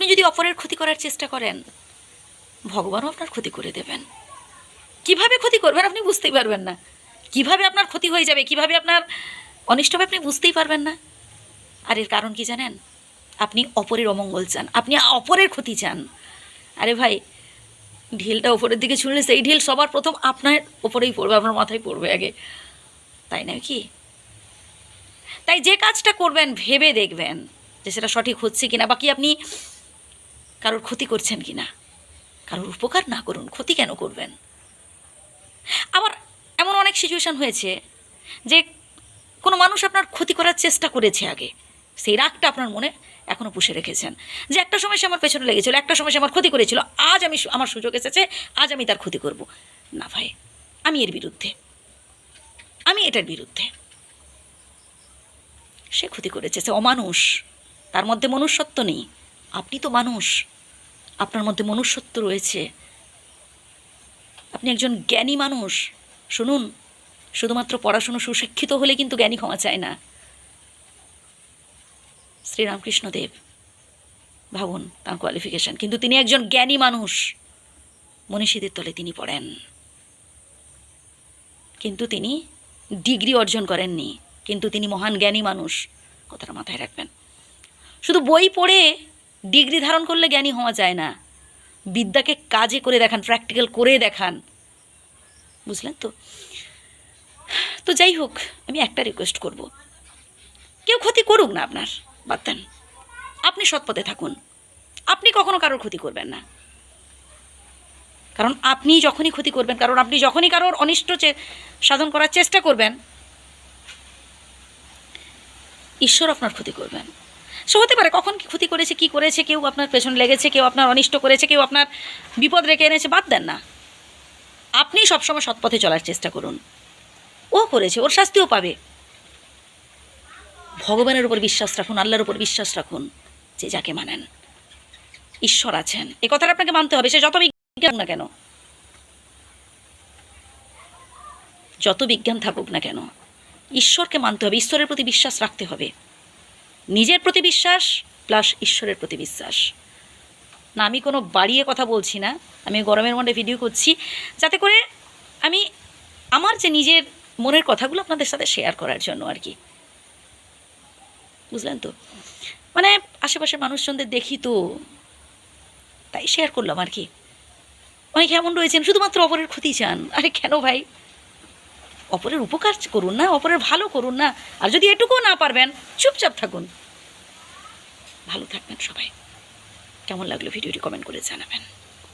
আপনি যদি অপরের ক্ষতি করার চেষ্টা করেন, ভগবানও আপনার ক্ষতি করে দেবেন। কিভাবে ক্ষতি করবেন আপনি বুঝতেই পারবেন না, কিভাবে আপনার ক্ষতি হয়ে যাবে, কিভাবে আপনার অনিষ্ট হবে আপনি বুঝতেই পারবেন না। আর এর কারণ কি জানেন? আপনি অপরের অমঙ্গল চান, আপনি অপরের ক্ষতি চান। আরে ভাই, ঢিলটা ওপরের দিকে ছুঁড়লে সেই ঢিল সবার প্রথম আপনার ওপরেই পড়বে, আপনার মাথায় পড়বে আগে, তাই নয় কি? তাই যে কাজটা করবেন ভেবে দেখবেন যে সেটা সঠিক হচ্ছে কিনা, বা কি আপনি কারোর ক্ষতি করছেন কিনা। কারোর উপকার না করুন, ক্ষতি কেন করবেন? আবার এমন অনেক সিচুয়েশান হয়েছে যে কোনো মানুষ আপনার ক্ষতি করার চেষ্টা করেছে আগে, সেই রাগটা আপনার মনে এখনও পুষে রেখেছেন যে একটা সময় সে আমার পেছনে লেগেছিল, একটা সময় সে আমার ক্ষতি করেছিল, আজ আমার সুযোগ এসেছে, আজ আমি তার ক্ষতি করব। না ভাই, আমি এর বিরুদ্ধে, আমি এটার বিরুদ্ধে। সে ক্ষতি করেছে, সে অমানুষ, তার মধ্যে মনুষ্যত্ব নেই। আপনি তো মানুষ, আপনার মধ্যে মনুষ্যত্ব রয়েছে, আপনি একজন জ্ঞানী মানুষ। শুনুন, শুধুমাত্র পড়াশুনো সুশিক্ষিত হলে কিন্তু জ্ঞানী হওয়া যায় না। শ্রীরামকৃষ্ণদেব, ভাবুন তাঁর কোয়ালিফিকেশান, কিন্তু তিনি একজন জ্ঞানী মানুষ। মনীষীদের তলে তিনি পড়েন, কিন্তু তিনি ডিগ্রি অর্জন করেননি, কিন্তু তিনি মহান জ্ঞানী মানুষ। কথাটা মাথায় রাখবেন। শুধু বই পড়ে ডিগ্রি ধারণ করলে জ্ঞানী হওয়া যায় না, বিদ্যাকে কাজে করে দেখান, প্র্যাকটিক্যাল করে দেখান, বুঝলেন তো? তো যাই হোক, আমি একটা রিকোয়েস্ট করব, কেউ ক্ষতি করুক না আপনার, বাদ দেন, আপনি সৎ পথে থাকুন, আপনি কখনো কারোর ক্ষতি করবেন না। কারণ আপনি যখনই ক্ষতি করবেন, কারণ আপনি যখনই কারোর অনিষ্ট সাধন করার চেষ্টা করবেন, ঈশ্বর আপনার ক্ষতি করবেন। সে হতে পারে কখন কি ক্ষতি করেছে, কি করেছে, কেউ আপনার পেছনে লেগেছে, কেউ আপনার অনিষ্ট করেছে, কেউ আপনার বিপদ রেখে এনেছে, বাদ দেন না। আপনি সবসময় সৎ পথে চলার চেষ্টা করুন। ও করেছে, ওর শাস্তিও পাবে। ভগবানের উপর বিশ্বাস রাখুন, আল্লাহর উপর বিশ্বাস রাখুন, যে যাকে মানেন ঈশ্বর আছেন, এ কথাটা আপনাকে মানতে হবে। সে যত বিজ্ঞান না কেন, যত বিজ্ঞান থাকুক না কেন, ঈশ্বরকে মানতে হবে, ঈশ্বরের প্রতি বিশ্বাস রাখতে হবে। নিজের প্রতি বিশ্বাস প্লাস ঈশ্বরের প্রতি বিশ্বাস। না, আমি কোনো বাড়িয়ে কথা বলছি না, আমি গরমের মধ্যে ভিডিও করছি যাতে করে আমি আমার যে নিজের মনের কথাগুলো আপনাদের সাথে শেয়ার করার জন্য আর কি, বুঝলেন তো? মানে আশেপাশের মানুষজনদের দেখি তো, তাই শেয়ার করলাম আর কি। অনেকে এমন রয়েছেন শুধুমাত্র অপরের ক্ষতি চান। আরে কেন ভাই? অপরের উপকার করুন না, অপরের ভালো করুন না। আর যদি এটুকুও না পারবেন, চুপচাপ থাকুন। ভালো থাকবেন সবাই। কেমন লাগলো ভিডিওটি কমেন্ট করে জানাবেন।